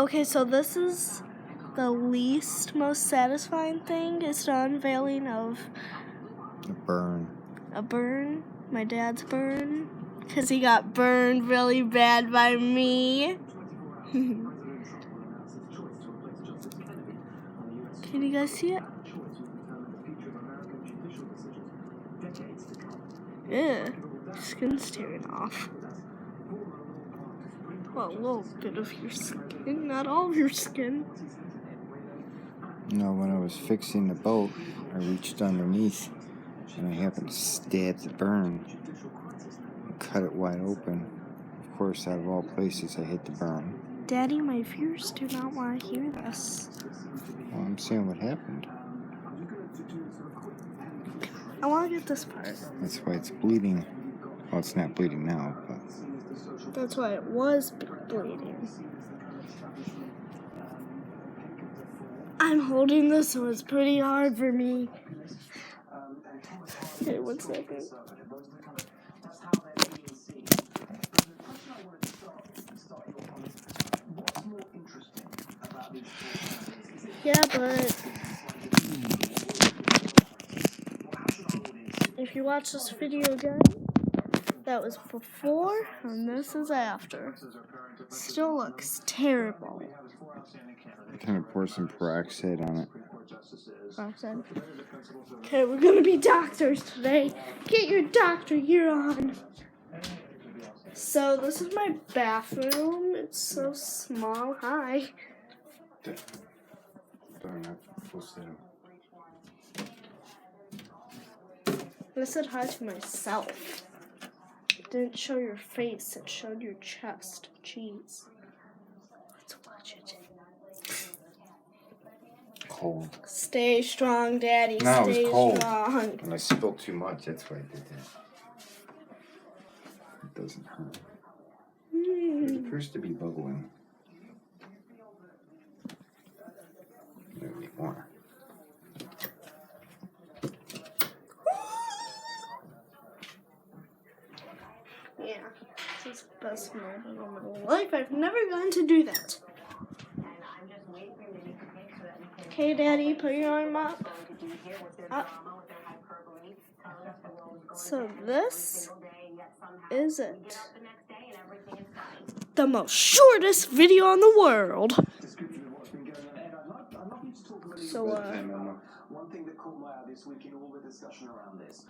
Okay, so this is the least most satisfying thing. It's the unveiling of A burn. a burn, my dad's burn, because he got burned really bad by me. Can you guys see it? Ew, skin's tearing off. Well, a little bit of your skin, not all of your skin. No, when I was fixing the boat, I reached underneath and I happened to stab the burn and cut it wide open. Of course, out of all places, I hit the burn. Daddy, my viewers do not want to hear this. Well, I'm saying what happened. I want to get this part. That's why it's bleeding. Well, it's not bleeding now, but That's why it was bleeding. I'm holding this, so it's pretty hard for me. Okay, 1 second. Yeah, but if you watch this video again, that was before and this is after. Still looks terrible. kind of pour some peroxide on it. Peroxide. Okay, we're gonna be doctors today. Get your doctor gear on. So this is my bathroom. It's so small. Hi. I said hi to myself. It didn't show your face, it showed your chest. Jeez. Let's watch it. Cold. Stay strong, Daddy. No, Stay it was cold. strong. And I spilled too much, that's why I did that. It doesn't hurt. It appears to be bubbling. Maybe more. Yeah, this is the best moment of my life. I've never gotten to do that. Okay, Daddy, put your arm up. So this is it. The most shortest video in the world. So, one thing that caught my eye this week in all the discussion around this